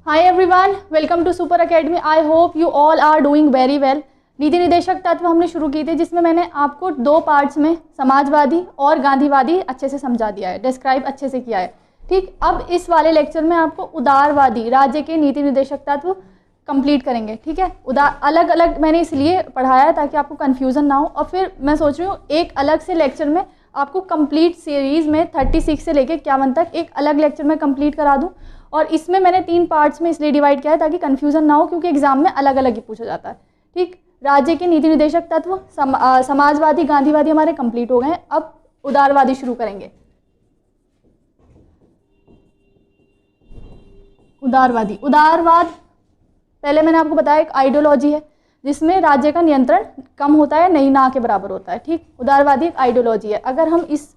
Hi everyone, welcome to Super Academy. I hope you all are doing very well. नीति निदेशक तत्व हमने शुरू की थी जिसमें मैंने आपको दो पार्ट्स में समाजवादी और गांधीवादी अच्छे से समझा दिया है, डिस्क्राइब अच्छे से किया है। ठीक, अब इस वाले लेक्चर में आपको उदारवादी राज्य के नीति निर्देशक तत्व कंप्लीट करेंगे। ठीक है, अलग अलग मैंने इसलिए पढ़ाया है ताकि आपको कन्फ्यूज़न ना हो, और फिर मैं सोच रही हूँ एक अलग से लेक्चर में आपको कंप्लीट सीरीज़ में 36 से लेकर 51 तक एक अलग लेक्चर में कंप्लीट करा दूँ। और इसमें मैंने 3 पार्ट्स में इसलिए डिवाइड किया है ताकि कन्फ्यूज़न ना हो, क्योंकि एग्जाम में अलग अलग ही पूछा जाता है। ठीक, राज्य के नीति निर्देशक तत्व समाजवादी गांधीवादी हमारे कंप्लीट हो गए हैं। अब उदारवादी शुरू करेंगे। उदारवाद पहले मैंने आपको बताया एक आइडियोलॉजी है जिसमें राज्य का नियंत्रण कम होता है, नहीं ना के बराबर होता है। ठीक, उदारवादी एक आइडियोलॉजी है। अगर हम इस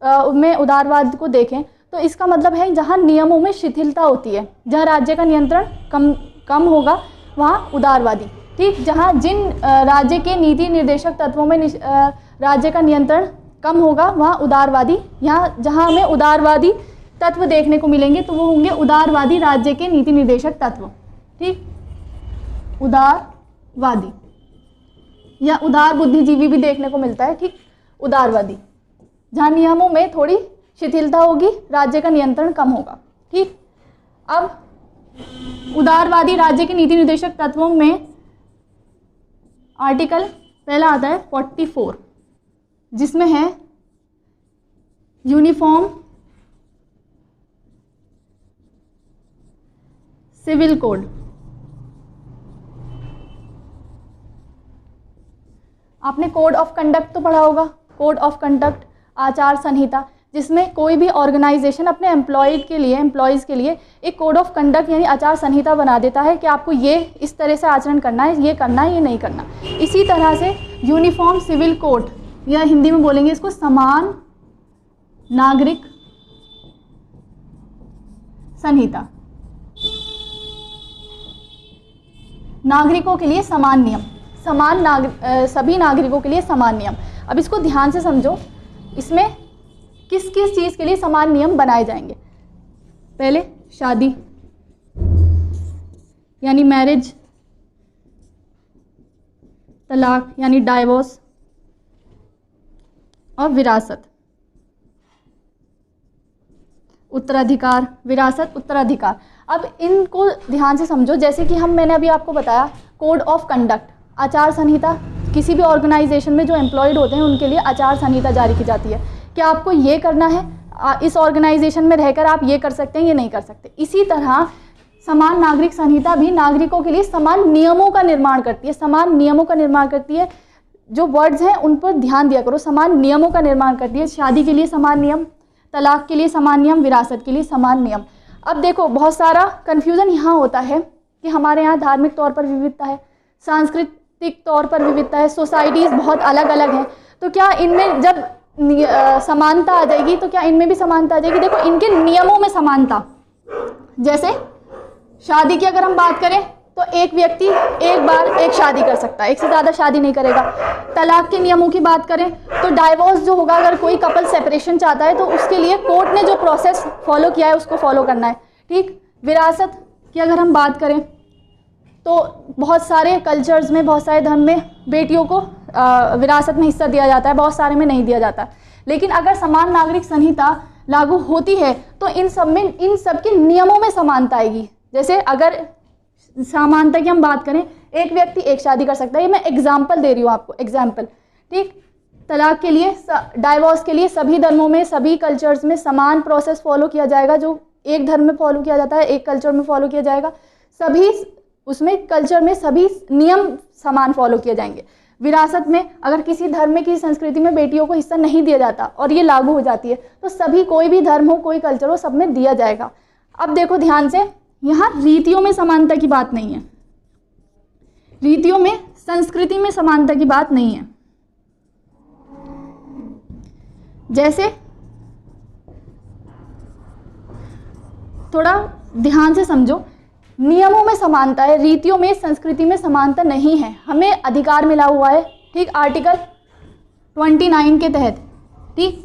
में उदारवाद को देखें तो इसका मतलब है जहाँ नियमों में शिथिलता होती है, जहाँ राज्य का नियंत्रण कम होगा वहाँ उदारवादी। ठीक, जहाँ जिन राज्य के नीति निर्देशक तत्वों में राज्य का नियंत्रण कम होगा वहाँ उदारवादी। यहाँ जहाँ हमें उदारवादी तत्व देखने को मिलेंगे तो वो होंगे उदारवादी राज्य के नीति निर्देशक तत्व। ठीक, उदारवादी या उदार बुद्धिजीवी भी देखने को मिलता है। ठीक, उदारवादी जहाँ नियमों में थोड़ी शिथिलता होगी, राज्य का नियंत्रण कम होगा। ठीक, अब उदारवादी राज्य के नीति निर्देशक तत्वों में आर्टिकल पहला आता है 44 जिसमें है यूनिफॉर्म सिविल कोड। आपने कोड ऑफ कंडक्ट तो पढ़ा होगा, कोड ऑफ कंडक्ट आचार संहिता, जिसमें कोई भी ऑर्गेनाइजेशन अपने एम्प्लॉयज़ के लिए एक कोड ऑफ कंडक्ट यानी आचार संहिता बना देता है कि आपको ये इस तरह से आचरण करना है, ये करना है, ये नहीं करना। इसी तरह से यूनिफॉर्म सिविल कोड या हिंदी में बोलेंगे इसको समान नागरिक संहिता, नागरिकों के लिए समान नियम, सभी नागरिकों के लिए समान नियम। अब इसको ध्यान से समझो, इसमें किस किस चीज़ के लिए समान नियम बनाए जाएंगे। पहले शादी यानी मैरिज, तलाक यानी डाइवोर्स, और विरासत उत्तराधिकार, विरासत उत्तराधिकार। अब इनको ध्यान से समझो, जैसे कि मैंने अभी आपको बताया कोड ऑफ कंडक्ट आचार संहिता, किसी भी ऑर्गेनाइजेशन में जो एम्प्लॉयड होते हैं उनके लिए आचार संहिता जारी की जाती है कि आपको ये करना है, इस ऑर्गेनाइजेशन में रहकर आप ये कर सकते हैं, ये नहीं कर सकते। इसी तरह समान नागरिक संहिता भी नागरिकों के लिए समान नियमों का निर्माण करती है, समान नियमों का निर्माण करती है। जो वर्ड्स हैं उन पर ध्यान दिया करो, समान नियमों का निर्माण करती है। शादी के लिए समान नियम, तलाक के लिए समान नियम, विरासत के लिए समान नियम। अब देखो बहुत सारा कन्फ्यूज़न यहाँ होता है कि हमारे यहाँ धार्मिक तौर पर विविधता है, सांस्कृतिक तौर पर विविधता है, सोसाइटीज़ बहुत अलग अलग हैं, तो क्या इनमें जब समानता आ जाएगी तो क्या इनमें भी समानता आ जाएगी? देखो इनके नियमों में समानता, जैसे शादी की अगर हम बात करें तो एक व्यक्ति एक बार एक शादी कर सकता है, एक से ज़्यादा शादी नहीं करेगा। तलाक के नियमों की बात करें तो डाइवोर्स जो होगा, अगर कोई कपल सेपरेशन चाहता है तो उसके लिए कोर्ट ने जो प्रोसेस फॉलो किया है उसको फॉलो करना है। ठीक, विरासत की अगर हम बात करें तो बहुत सारे कल्चर्स में, बहुत सारे धर्म में बेटियों को विरासत में हिस्सा दिया जाता है, बहुत सारे में नहीं दिया जाता। लेकिन अगर समान नागरिक संहिता लागू होती है तो इन सब के नियमों में समानता आएगी। जैसे अगर समानता की हम बात करें, एक व्यक्ति एक शादी कर सकता है, ये मैं एग्जाम्पल दे रही हूँ आपको, एग्जाम्पल। ठीक, तलाक के लिए, डाइवोर्स के लिए सभी धर्मों में, सभी कल्चर्स में समान प्रोसेस फॉलो किया जाएगा। जो एक धर्म में फॉलो किया जाता है एक कल्चर में फॉलो किया जाएगा, सभी उसमें कल्चर में सभी नियम समान फॉलो किए जाएंगे। विरासत में अगर किसी धर्म में, किसी संस्कृति में बेटियों को हिस्सा नहीं दिया जाता और ये लागू हो जाती है तो सभी, कोई भी धर्म हो, कोई कल्चर हो, सब में दिया जाएगा। अब देखो ध्यान से, यहाँ रीतियों में समानता की बात नहीं है, रीतियों में, संस्कृति में समानता की बात नहीं है। जैसे थोड़ा ध्यान से समझो, नियमों में समानता है, रीतियों में, संस्कृति में समानता नहीं है। हमें अधिकार मिला हुआ है, ठीक, आर्टिकल 29 के तहत। ठीक,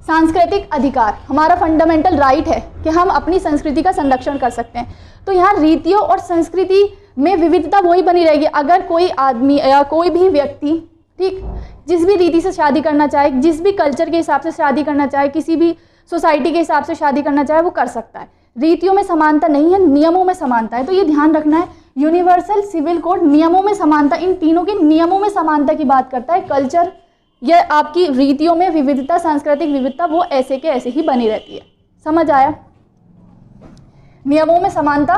सांस्कृतिक अधिकार, हमारा फंडामेंटल राइट है कि हम अपनी संस्कृति का संरक्षण कर सकते हैं। तो यहाँ रीतियों और संस्कृति में विविधता वही बनी रहेगी। अगर कोई आदमी या कोई भी व्यक्ति, ठीक, जिस भी रीति से शादी करना चाहे, जिस भी कल्चर के हिसाब से शादी करना चाहे, किसी भी सोसाइटी के हिसाब से शादी करना चाहे, वो कर सकता है। रीतियों में समानता नहीं है, नियमों में समानता है। तो ये ध्यान रखना है, यूनिवर्सल सिविल कोड नियमों में समानता, इन तीनों के नियमों में समानता की बात करता है। कल्चर या आपकी रीतियों में विविधता, सांस्कृतिक विविधता, वो ऐसे के ऐसे ही बनी रहती है। समझ आया? नियमों में समानता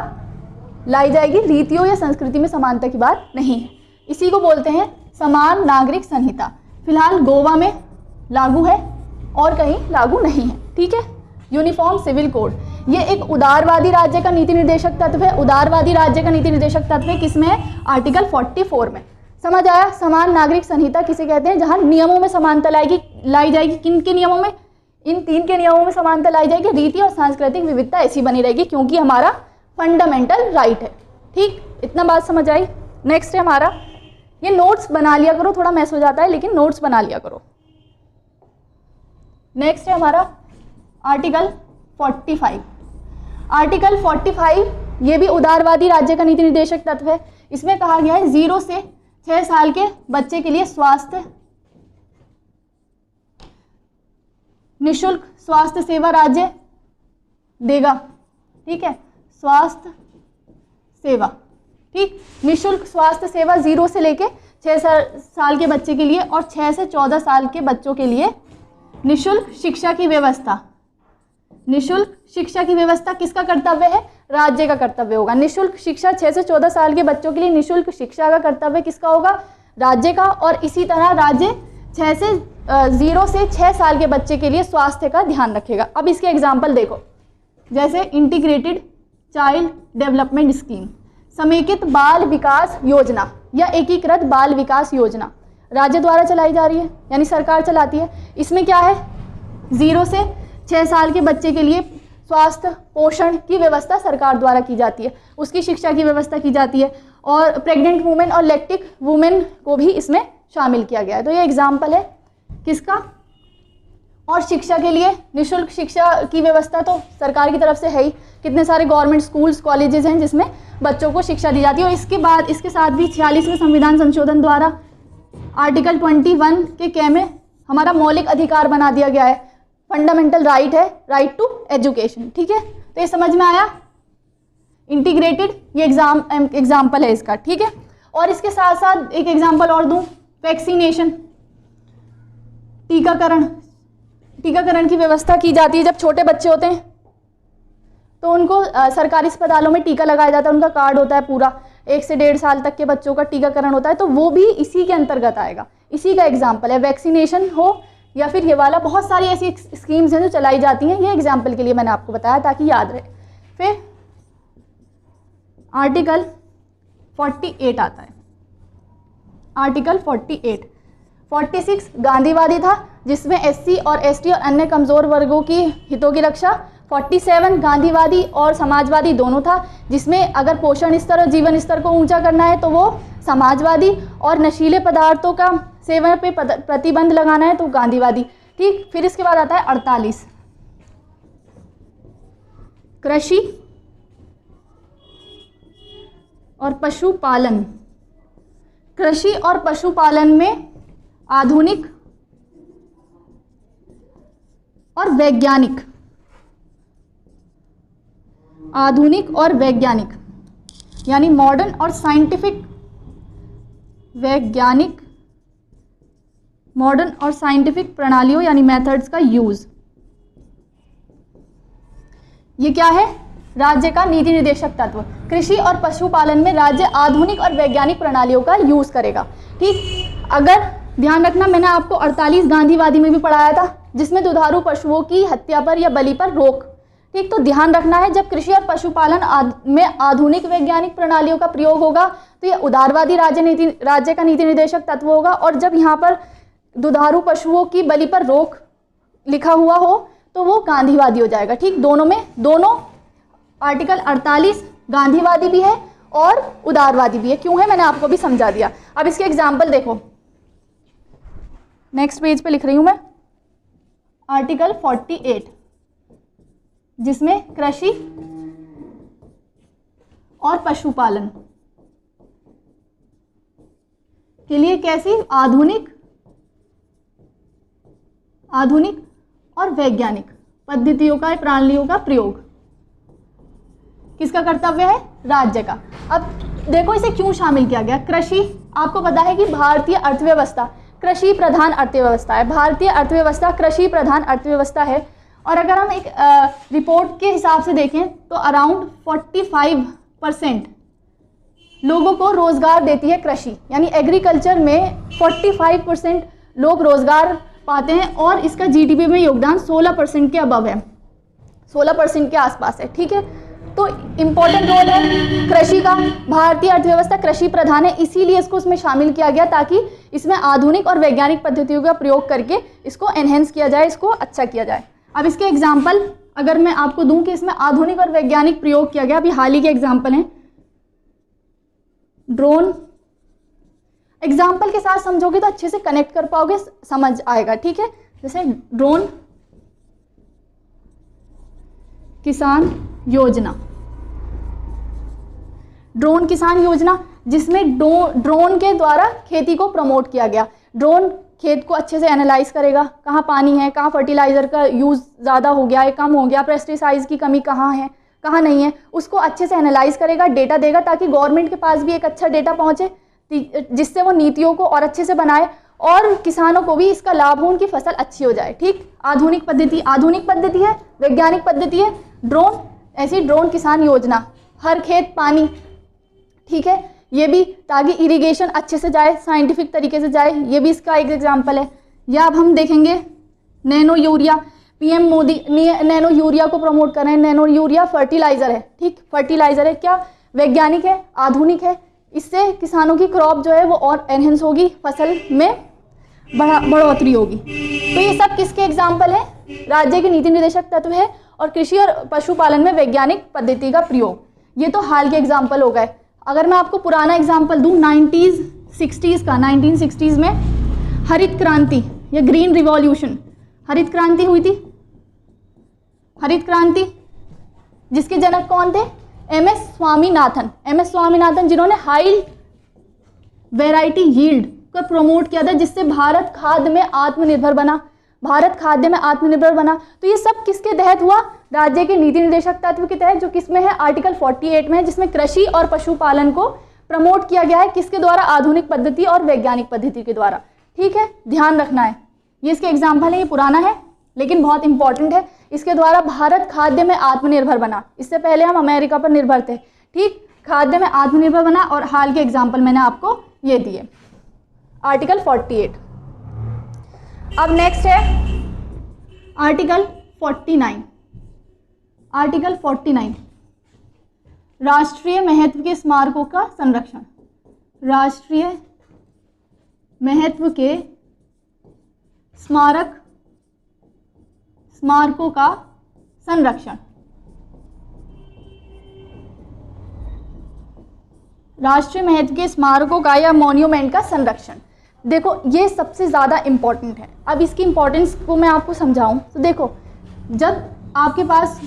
लाई जाएगी, रीतियों या संस्कृति में समानता की बात नहीं है। इसी को बोलते हैं समान नागरिक संहिता। फिलहाल गोवा में लागू है और कहीं लागू नहीं है, ठीक है। यूनिफॉर्म सिविल कोड, ये एक उदारवादी राज्य का नीति निर्देशक तत्व है। उदारवादी राज्य का नीति निर्देशक तत्व है किसमें है? आर्टिकल 44 में। समझ आया? समान नागरिक संहिता किसे कहते हैं? जहां नियमों में समानता लाई जाएगी। किन के नियमों में? इन 3 के नियमों में समानता लाई जाएगी। रीति और सांस्कृतिक विविधता ऐसी बनी रहेगी क्योंकि हमारा फंडामेंटल राइट है, ठीक। इतना बात समझ आई? नेक्स्ट है हमारा, ये नोट्स बना लिया करो, थोड़ा मैस हो जाता है लेकिन नोट्स बना लिया करो। नेक्स्ट है हमारा आर्टिकल 45। आर्टिकल 45 ये भी उदारवादी राज्य का नीति निर्देशक तत्व है। इसमें कहा गया है 0 से 6 साल के बच्चे के लिए स्वास्थ्य, निःशुल्क स्वास्थ्य सेवा राज्य देगा, ठीक है। स्वास्थ्य सेवा, ठीक, निःशुल्क स्वास्थ्य सेवा 0 से लेके 6 साल के बच्चे के लिए और 6 से 14 साल के बच्चों के लिए निःशुल्क शिक्षा की व्यवस्था। निःशुल्क शिक्षा की व्यवस्था किसका कर्तव्य है? राज्य का कर्तव्य होगा। निःशुल्क शिक्षा 6 से 14 साल के बच्चों के लिए निःशुल्क शिक्षा का कर्तव्य किसका होगा? राज्य का। और इसी तरह राज्य 0 से 6 साल के बच्चे के लिए स्वास्थ्य का ध्यान रखेगा। अब इसके एग्जाम्पल देखो, जैसे इंटीग्रेटेड चाइल्ड डेवलपमेंट स्कीम, समेकित बाल विकास योजना या एकीकृत बाल विकास योजना राज्य द्वारा चलाई जा रही है, यानी सरकार चलाती है। इसमें क्या है? 0 से 6 साल के बच्चे के लिए स्वास्थ्य पोषण की व्यवस्था सरकार द्वारा की जाती है, उसकी शिक्षा की व्यवस्था की जाती है और प्रेग्नेंट वुमेन और लैक्टिक वुमेन को भी इसमें शामिल किया गया है। तो ये एग्जाम्पल है किसका? और शिक्षा के लिए निःशुल्क शिक्षा की व्यवस्था तो सरकार की तरफ से है ही। कितने सारे गवर्नमेंट स्कूल्स कॉलेजेस हैं जिसमें बच्चों को शिक्षा दी जाती है। और इसके बाद इसके साथ भी 46वें संविधान संशोधन द्वारा आर्टिकल 21 के कै में हमारा मौलिक अधिकार बना दिया गया है, फंडामेंटल राइट है, राइट टू एजुकेशन, ठीक है। तो ये समझ में आया? इंटीग्रेटेड, ये एग्जाम्पल है इसका, ठीक है। और इसके साथ साथ एक एग्जाम्पल और दूं, वैक्सीनेशन, टीकाकरण की व्यवस्था की जाती है। जब छोटे बच्चे होते हैं तो उनको सरकारी अस्पतालों में टीका लगाया जाता है, उनका कार्ड होता है पूरा, 1 से 1.5 साल तक के बच्चों का टीकाकरण होता है, तो वो भी इसी के अंतर्गत आएगा। इसी का एग्जाम्पल है, वैक्सीनेशन हो या फिर ये वाला, बहुत सारी ऐसी स्कीम्स हैं जो चलाई जाती हैं। ये एग्जाम्पल के लिए मैंने आपको बताया ताकि याद रहे। फिर आर्टिकल 48 आता है, आर्टिकल 48। 46 गांधीवादी था जिसमें SC और ST और अन्य कमज़ोर वर्गों की हितों की रक्षा। 47 गांधीवादी और समाजवादी दोनों था, जिसमें अगर पोषण स्तर और जीवन स्तर को ऊंचा करना है तो वो समाजवादी, और नशीले पदार्थों का सेवन पे प्रतिबंध लगाना है तो गांधीवादी, ठीक। फिर इसके बाद आता है 48, कृषि और पशुपालन। कृषि और पशुपालन में आधुनिक और वैज्ञानिक, आधुनिक और वैज्ञानिक यानी मॉडर्न और साइंटिफिक, वैज्ञानिक, मॉडर्न और साइंटिफिक प्रणालियों यानी मेथड्स का यूज। ये क्या है? राज्य का नीति निर्देशक तत्व। कृषि और पशुपालन में राज्य आधुनिक और वैज्ञानिक प्रणालियों का यूज करेगा, ठीक। अगर ध्यान रखना, मैंने आपको 48 गांधीवादी में भी पढ़ाया था जिसमें दुधारू पशुओं की हत्या पर या बलि पर रोक, ठीक। तो ध्यान रखना है, जब कृषि और पशुपालन में आधुनिक वैज्ञानिक प्रणालियों का प्रयोग होगा तो ये उदारवादी राज्य का नीति निर्देशक तत्व होगा। और जब यहाँ पर दुधारू पशुओं की बलि पर रोक लिखा हुआ हो तो वो गांधीवादी हो जाएगा, ठीक। दोनों में, दोनों आर्टिकल 48 गांधीवादी भी है और उदारवादी भी है। क्यों है मैंने आपको भी समझा दिया। अब इसके एग्जाम्पल देखो, नेक्स्ट पेज पे लिख रही हूं मैं। आर्टिकल 48, जिसमें कृषि और पशुपालन के लिए कैसी आधुनिक और वैज्ञानिक पद्धतियों का, प्रणालियों का प्रयोग किसका कर्तव्य है? राज्य का। अब देखो इसे क्यों शामिल किया गया। कृषि, आपको पता है कि भारतीय अर्थव्यवस्था कृषि प्रधान अर्थव्यवस्था है। भारतीय अर्थव्यवस्था कृषि प्रधान अर्थव्यवस्था है। और अगर हम एक रिपोर्ट के हिसाब से देखें तो अराउंड 45% लोगों को रोजगार देती है कृषि, यानी एग्रीकल्चर में 45% लोग रोजगार पाते हैं और इसका जीडीपी में योगदान 16% के अबव है, 16% के आसपास है। ठीक है, तो इम्पोर्टेंट रोल है कृषि का। भारतीय अर्थव्यवस्था कृषि प्रधान है, इसीलिए इसको उसमें शामिल किया गया ताकि इसमें आधुनिक और वैज्ञानिक पद्धतियों का प्रयोग करके इसको एनहेंस किया जाए, इसको अच्छा किया जाए। अब इसके एग्जाम्पल अगर मैं आपको दूं कि इसमें आधुनिक और वैज्ञानिक प्रयोग किया गया, अभी हाल ही के एग्जाम्पल हैं। ड्रोन, एग्जाम्पल के साथ समझोगे तो अच्छे से कनेक्ट कर पाओगे, समझ आएगा। ठीक है, जैसे ड्रोन किसान योजना, ड्रोन किसान योजना जिसमें ड्रोन के द्वारा खेती को प्रमोट किया गया। ड्रोन खेत को अच्छे से एनालाइज करेगा, कहाँ पानी है, कहाँ फर्टिलाइजर का यूज़ ज़्यादा हो गया है, कम हो गया, पेस्टिसाइड्स की कमी कहाँ है, कहाँ नहीं है, उसको अच्छे से एनालाइज करेगा, डेटा देगा ताकि गवर्नमेंट के पास भी एक अच्छा डेटा पहुँचे, जिससे वो नीतियों को और अच्छे से बनाए और किसानों को भी इसका लाभ हो, उनकी फसल अच्छी हो जाए। ठीक, आधुनिक पद्धति है, वैज्ञानिक पद्धति है ड्रोन। ऐसी ड्रोन किसान योजना, हर खेत पानी, ठीक है, ये भी ताकि इरिगेशन अच्छे से जाए, साइंटिफिक तरीके से जाए, ये भी इसका एक एग्जाम्पल है। या अब हम देखेंगे nano urea, PM Modi nano urea को प्रमोट कर रहे हैं। नैनो यूरिया फर्टिलाइजर है, ठीक, फर्टिलाइजर है, क्या वैज्ञानिक है, आधुनिक है, इससे किसानों की क्रॉप जो है वो और एनहेंस होगी, फसल में बढ़ोतरी होगी। तो ये सब किसके एग्जाम्पल है? राज्य के नीति निर्देशक तत्व है और कृषि और पशुपालन में वैज्ञानिक पद्धति का प्रयोग। ये तो हाल के एग्जाम्पल हो गए। अगर मैं आपको पुराना एग्जाम्पल दूं 1960s का, 1960s में हरित क्रांति या ग्रीन रिवॉल्यूशन, हरित क्रांति हुई थी। हरित क्रांति जिसके जनक कौन थे? एमएस स्वामीनाथन, जिन्होंने हाई वैरायटी यील्ड को प्रमोट किया था, जिससे भारत खाद्य में आत्मनिर्भर बना। तो ये सब किसके तहत हुआ? राज्य के नीति निर्देशक तत्व के तहत, जो किसमें है? आर्टिकल 48 में है, जिसमें कृषि और पशुपालन को प्रमोट किया गया है। किसके द्वारा? आधुनिक पद्धति और वैज्ञानिक पद्धति के द्वारा। ठीक है, ध्यान रखना है। ये इसके एग्जाम्पल है, ये पुराना है लेकिन बहुत इंपॉर्टेंट है। इसके द्वारा भारत खाद्य में आत्मनिर्भर बना। इससे पहले हम अमेरिका पर निर्भर थे। ठीक, खाद्य में आत्मनिर्भर बना और हाल के एग्जाम्पल मैंने आपको ये दिए, आर्टिकल 48। अब नेक्स्ट है आर्टिकल 49। आर्टिकल 49 राष्ट्रीय महत्व के स्मारकों का संरक्षण। राष्ट्रीय महत्व के स्मारकों का संरक्षण। राष्ट्रीय महत्व के स्मारकों का या मॉन्यूमेंट का संरक्षण। देखो ये सबसे ज़्यादा इम्पॉर्टेंट है। अब इसकी इम्पोर्टेंस को मैं आपको समझाऊं तो देखो, जब आपके पास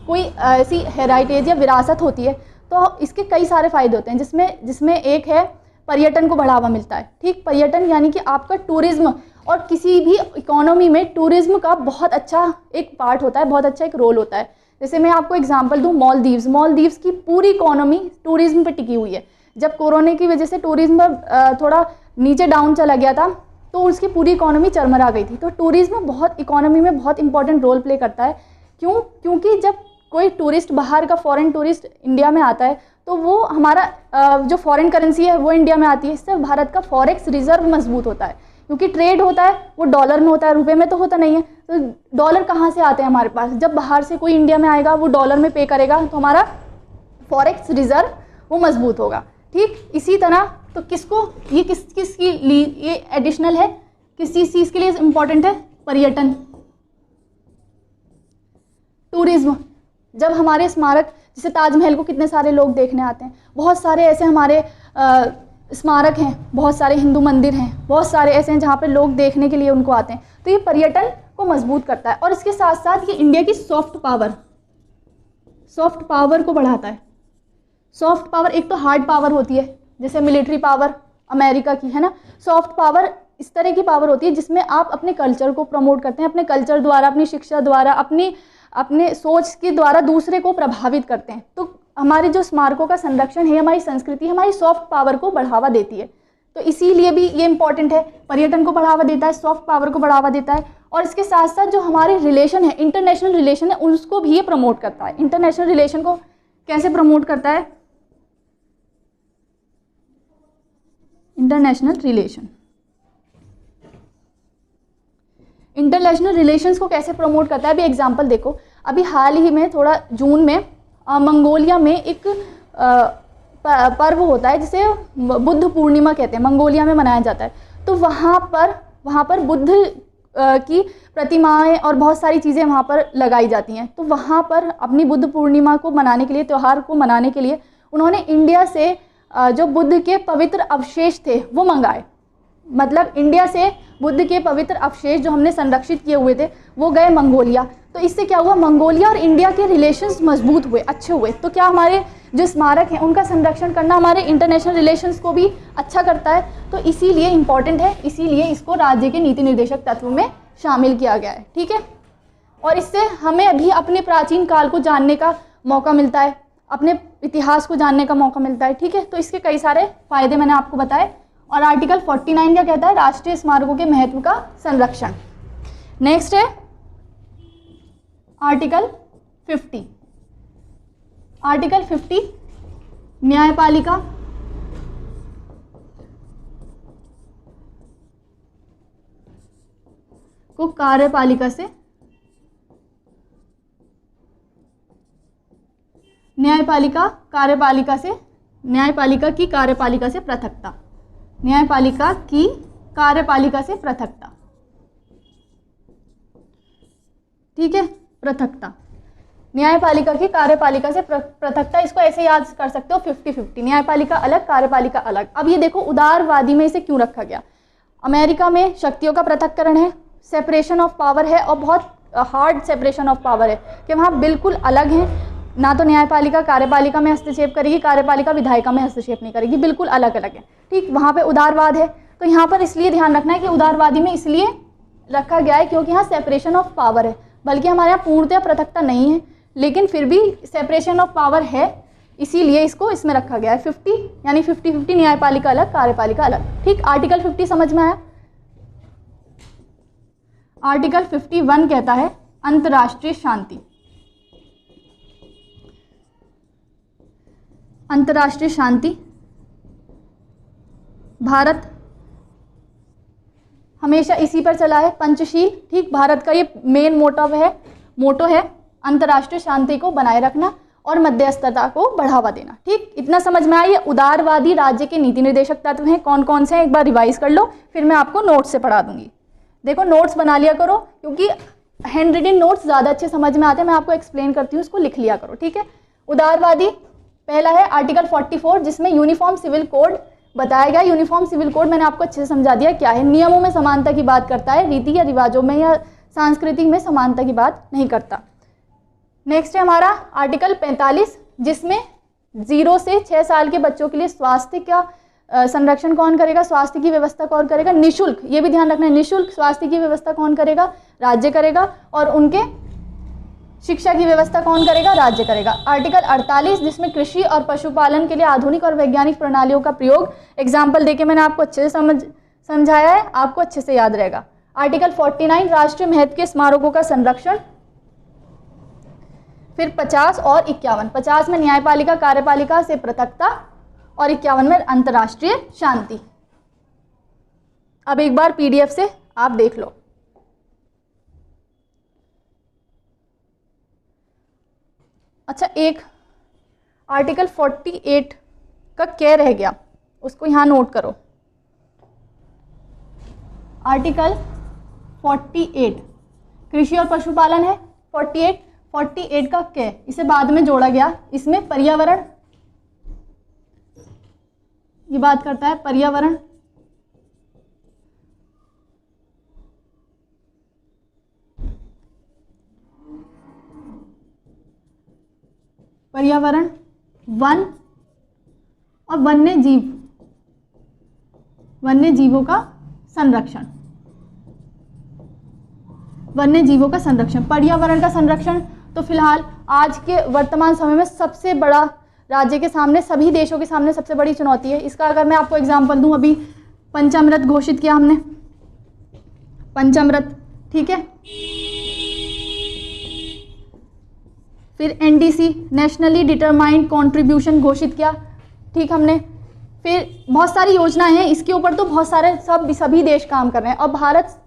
कोई ऐसी हेरिटेज या विरासत होती है तो इसके कई सारे फ़ायदे होते हैं, जिसमें एक है पर्यटन को बढ़ावा मिलता है। ठीक, पर्यटन यानी कि आपका टूरिज्म, और किसी भी इकोनॉमी में टूरिज्म का बहुत अच्छा एक पार्ट होता है, बहुत अच्छा एक रोल होता है। जैसे मैं आपको एग्जांपल दूं, मालदीव्स की पूरी इकोनॉमी टूरिज्म पे टिकी हुई है। जब कोरोना की वजह से टूरिज्म थोड़ा नीचे डाउन चला गया था तो उसकी पूरी इकोनॉमी चरमरा गई थी। तो टूरिज्म बहुत इकोनॉमी में बहुत इंपॉर्टेंट रोल प्ले करता है। क्यों? क्योंकि जब कोई टूरिस्ट, बाहर का फॉरेन टूरिस्ट इंडिया में आता है तो वो हमारा जो फॉरेन करेंसी है वो इंडिया में आती है। इससे भारत का फॉरेक्स रिजर्व मजबूत होता है, क्योंकि ट्रेड होता है वो डॉलर में होता है, रुपए में तो होता नहीं है। तो डॉलर कहाँ से आते हैं हमारे पास? जब बाहर से कोई इंडिया में आएगा वो डॉलर में पे करेगा तो हमारा फॉरेक्स रिजर्व वो मजबूत होगा। ठीक, इसी तरह तो किसको ये किसकी ये एडिशनल है, किस चीज़ के लिए इम्पोर्टेंट है? पर्यटन, टूरिज्म। जब हमारे स्मारक, जैसे ताजमहल को कितने सारे लोग देखने आते हैं, बहुत सारे ऐसे हमारे स्मारक हैं, बहुत सारे हिंदू मंदिर हैं, बहुत सारे ऐसे हैं जहाँ पे लोग देखने के लिए उनको आते हैं। तो ये पर्यटन को मजबूत करता है। और इसके साथ साथ ये इंडिया की सॉफ्ट पावर को बढ़ाता है। सॉफ्ट पावर, एक तो हार्ड पावर होती है जैसे मिलिट्री पावर अमेरिका की है ना, सॉफ्ट पावर इस तरह की पावर होती है जिसमें आप अपने कल्चर को प्रमोट करते हैं, अपने कल्चर द्वारा, अपनी शिक्षा द्वारा, अपने सोच के द्वारा दूसरे को प्रभावित करते हैं। तो हमारे जो स्मारकों का संरक्षण है, हमारी संस्कृति हमारी सॉफ्ट पावर को बढ़ावा देती है। तो इसीलिए भी ये इंपॉर्टेंट है, पर्यटन को बढ़ावा देता है, सॉफ्ट पावर को बढ़ावा देता है। और इसके साथ साथ जो हमारे रिलेशन है, इंटरनेशनल रिलेशन है, उसको भी ये प्रमोट करता है। इंटरनेशनल रिलेशन को कैसे प्रमोट करता है? इंटरनेशनल रिलेशंस को कैसे प्रमोट करता है? अभी एग्जांपल देखो, अभी हाल ही में थोड़ा जून में मंगोलिया में एक पर्व होता है जिसे बुद्ध पूर्णिमा कहते हैं, मंगोलिया में मनाया जाता है। तो वहाँ पर बुद्ध की प्रतिमाएं और बहुत सारी चीज़ें वहाँ पर लगाई जाती हैं। तो वहाँ पर अपनी बुद्ध पूर्णिमा को मनाने के लिए, त्यौहार को मनाने के लिए उन्होंने इंडिया से जो बुद्ध के पवित्र अवशेष थे वो मंगाए। मतलब इंडिया से बुद्ध के पवित्र अवशेष जो हमने संरक्षित किए हुए थे वो गए मंगोलिया। तो इससे क्या हुआ, मंगोलिया और इंडिया के रिलेशंस मजबूत हुए, अच्छे हुए। तो क्या हमारे जो स्मारक हैं उनका संरक्षण करना हमारे इंटरनेशनल रिलेशंस को भी अच्छा करता है। तो इसीलिए इम्पॉर्टेंट है, इसीलिए इसको राज्य के नीति निर्देशक तत्व में शामिल किया गया है। ठीक है, और इससे हमें अभी अपने प्राचीन काल को जानने का मौका मिलता है, अपने इतिहास को जानने का मौका मिलता है। ठीक है, तो इसके कई सारे फायदे मैंने आपको बताए। और आर्टिकल 49 क्या कहता है? राष्ट्रीय स्मारकों के महत्व का संरक्षण। नेक्स्ट है आर्टिकल 50। आर्टिकल 50 न्यायपालिका को कार्यपालिका से न्यायपालिका की कार्यपालिका से पृथकता। न्यायपालिका की कार्यपालिका से पृथकता। ठीक है, पृथकता, न्यायपालिका की कार्यपालिका से पृथकता। इसको ऐसे याद कर सकते हो 50-50, न्यायपालिका अलग, कार्यपालिका अलग। अब ये देखो उदारवादी में इसे क्यों रखा गया? अमेरिका में शक्तियों का पृथक्करण है, सेपरेशन ऑफ पावर है, और बहुत हार्ड सेपरेशन ऑफ पावर है कि वहाँ बिल्कुल अलग हैं। ना तो न्यायपालिका कार्यपालिका में हस्तक्षेप करेगी, कार्यपालिका विधायिका में हस्तक्षेप नहीं करेगी, बिल्कुल अलग अलग है। ठीक, वहाँ पे उदारवाद है। तो यहाँ पर इसलिए ध्यान रखना है कि उदारवादी में इसलिए रखा गया है क्योंकि यहाँ सेपरेशन ऑफ पावर है। बल्कि हमारे यहाँ पूर्णतया पृथकता नहीं है, लेकिन फिर भी सेपरेशन ऑफ पावर है, इसीलिए इसको इसमें रखा गया है 50, यानी 50-50, न्यायपालिका अलग, कार्यपालिका अलग। ठीक, आर्टिकल 50 समझ में आया? आर्टिकल 51 कहता है अंतर्राष्ट्रीय शांति। अंतर्राष्ट्रीय शांति, भारत हमेशा इसी पर चला है, पंचशील। ठीक, भारत का ये मेन मोटो है अंतर्राष्ट्रीय शांति को बनाए रखना और मध्यस्थता को बढ़ावा देना। ठीक, इतना समझ में आया? ये उदारवादी राज्य के नीति निर्देशक तत्व हैं, कौन कौन से हैं एक बार रिवाइज कर लो, फिर मैं आपको नोट्स से पढ़ा दूंगी। देखो नोट्स बना लिया करो, क्योंकि हैंड रिटन नोट्स ज़्यादा अच्छे समझ में आते हैं। मैं आपको एक्सप्लेन करती हूँ, उसको लिख लिया करो। ठीक है, उदारवादी पहला है आर्टिकल 44 जिसमें यूनिफॉर्म सिविल कोड बताया गया। यूनिफॉर्म सिविल कोड मैंने आपको अच्छे से समझा दिया क्या है। नियमों में समानता की बात करता है, रीति या रिवाजों में या सांस्कृतिक में समानता की बात नहीं करता। नेक्स्ट है हमारा आर्टिकल 45 जिसमें 0 से 6 साल के बच्चों के लिए स्वास्थ्य का संरक्षण कौन करेगा, स्वास्थ्य की व्यवस्था कौन करेगा, निःशुल्क, ये भी ध्यान रखना है, निःशुल्क स्वास्थ्य की व्यवस्था कौन करेगा, राज्य करेगा, और उनके शिक्षा की व्यवस्था कौन करेगा, राज्य करेगा। आर्टिकल 48 जिसमें कृषि और पशुपालन के लिए आधुनिक और वैज्ञानिक प्रणालियों का प्रयोग, एग्जाम्पल देके मैंने आपको अच्छे से समझाया है, आपको अच्छे से याद रहेगा। आर्टिकल 49 राष्ट्रीय महत्व के स्मारकों का संरक्षण। फिर 50 और 51, 50 में न्यायपालिका कार्यपालिका से पृथकता और 51 में अंतर्राष्ट्रीय शांति। अब एक बार PDF से आप देख लो। अच्छा, एक आर्टिकल 48 का क्या रह गया, उसको यहाँ नोट करो। आर्टिकल 48 कृषि और पशुपालन है। 48 का क्या, इसे बाद में जोड़ा गया। इसमें पर्यावरण, ये बात करता है पर्यावरण, पर्यावरण, वन और वन्य जीव, वन्य जीवों का संरक्षण, वन्य जीवों का संरक्षण। पर्यावरण का संरक्षण तो फिलहाल आज के वर्तमान समय में सबसे बड़ा राज्य के सामने, सभी देशों के सामने सबसे बड़ी चुनौती है। इसका अगर मैं आपको एग्जाम्पल दूं, अभी पंचामृत घोषित किया हमने, पंचामृत, ठीक है। फिर एनडीसी, नेशनली डिटरमाइंड कंट्रीब्यूशन घोषित किया, ठीक हमने। फिर बहुत सारी योजनाएं हैं, इसके ऊपर तो बहुत सारे सभी देश काम कर रहे हैं और भारत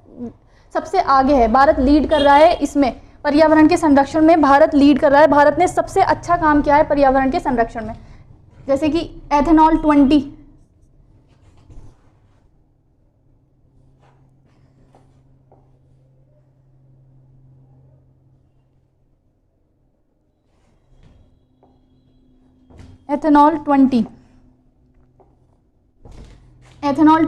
सबसे आगे है, भारत लीड कर रहा है इसमें, पर्यावरण के संरक्षण में भारत लीड कर रहा है। भारत ने सबसे अच्छा काम किया है पर्यावरण के संरक्षण में, जैसे कि एथेनॉल 20, एथेनॉल 20, एथेनॉल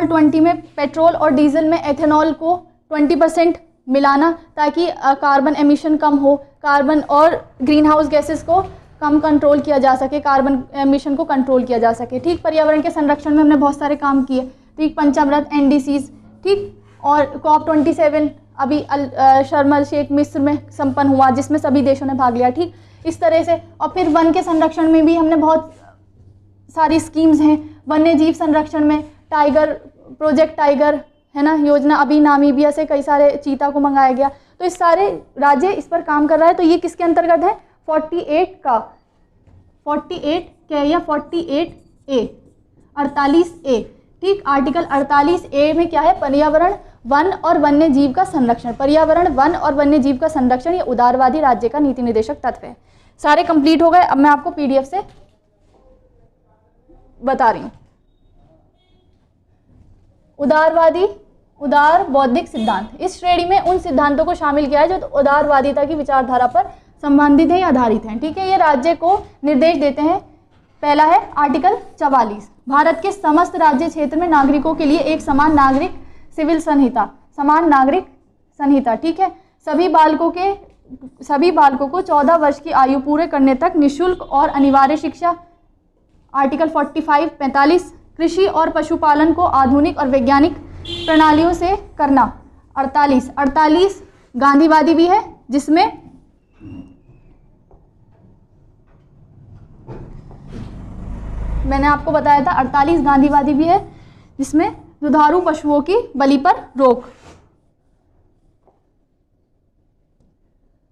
20 में पेट्रोल और डीजल में एथेनॉल को 20% मिलाना, ताकि कार्बन एमिशन कम हो, कार्बन और ग्रीन हाउस गैसेस को कम कंट्रोल किया जा सके, कार्बन एमिशन को कंट्रोल किया जा सके, ठीक। पर्यावरण के संरक्षण में हमने बहुत सारे काम किए, ठीक। पंचामृत, एनडीसीज, ठीक। और COP27 अभी शर्म एल शेख मिस्र में संपन्न हुआ, जिसमें सभी देशों ने भाग लिया, ठीक। इस तरह से। और फिर वन के संरक्षण में भी हमने बहुत सारी स्कीम्स हैं। वन्य जीव संरक्षण में टाइगर, प्रोजेक्ट टाइगर है ना योजना, अभी नामीबिया से कई सारे चीता को मंगाया गया। तो इस सारे राज्य इस पर काम कर रहा है। तो ये किसके अंतर्गत है? 48 का, 48 क्या या 48A, 48A, ठीक। आर्टिकल 48A में क्या है? पर्यावरण, वन और वन्य जीव का संरक्षण। पर्यावरण, वन और वन्य जीव का संरक्षण ये उदारवादी राज्य का नीति निर्देशक तत्व है। सारे कंप्लीट हो गए। अब मैं आपको PDF से बता रही हूँ। उदार बौद्धिक सिद्धांत, इस श्रेणी में उन सिद्धांतों को शामिल किया है जो उदारवादिता की विचारधारा पर संबंधित है या आधारित हैं, ठीक है। ये राज्य को निर्देश देते हैं। पहला है आर्टिकल 44, भारत के समस्त राज्य क्षेत्र में नागरिकों के लिए एक समान नागरिक सिविल संहिता, समान नागरिक संहिता, ठीक है। सभी बालकों को 14 वर्ष की आयु पूरे करने तक निःशुल्क और अनिवार्य शिक्षा। आर्टिकल 45 कृषि और पशुपालन को आधुनिक और वैज्ञानिक प्रणालियों से करना। 48 गांधीवादी भी है, जिसमें मैंने आपको बताया था 48 गांधीवादी भी है, जिसमें दुधारू पशुओं की बलि पर रोक।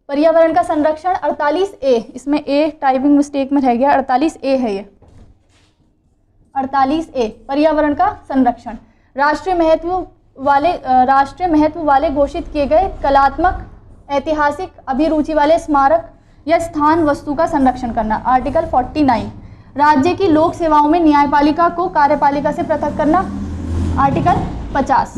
पर्यावरण का संरक्षण 48A, इसमें A टाइपिंग मिस्टेक में रह गया, 48A है ये। 48A पर्यावरण का संरक्षण, राष्ट्रीय महत्व वाले घोषित किए गए कलात्मक, ऐतिहासिक अभिरुचि वाले स्मारक या स्थान वस्तु का संरक्षण करना। आर्टिकल 49 राज्य की लोक सेवाओं में न्यायपालिका को कार्यपालिका से पृथक करना। आर्टिकल 50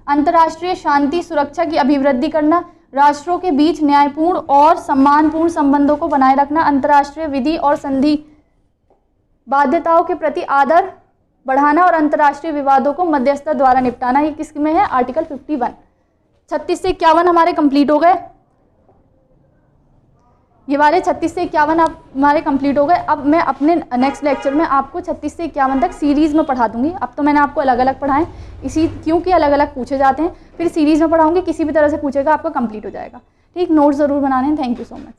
अंतर्राष्ट्रीय शांति सुरक्षा की अभिवृद्धि करना, राष्ट्रों के बीच न्यायपूर्ण और सम्मानपूर्ण संबंधों को बनाए रखना, अंतर्राष्ट्रीय विधि और संधि बाध्यताओं के प्रति आदर बढ़ाना और अंतर्राष्ट्रीय विवादों को मध्यस्थता द्वारा निपटाना। ये किस में है? आर्टिकल 51। 36 से 51 हमारे कंप्लीट हो गए। ये वाले 36 से 51 अब हमारे कंप्लीट हो गए। अब मैं अपने नेक्स्ट लेक्चर में आपको 36 से 51 तक सीरीज़ में पढ़ा दूंगी। अब तो मैंने आपको अलग अलग पढ़ाएं, क्योंकि अलग अलग पूछे जाते हैं। फिर सीरीज़ में पढ़ाऊंगी, किसी भी तरह से पूछेगा आपका कंप्लीट हो जाएगा, ठीक। नोट्स ज़रूर बनाने हैं। Thank you so much.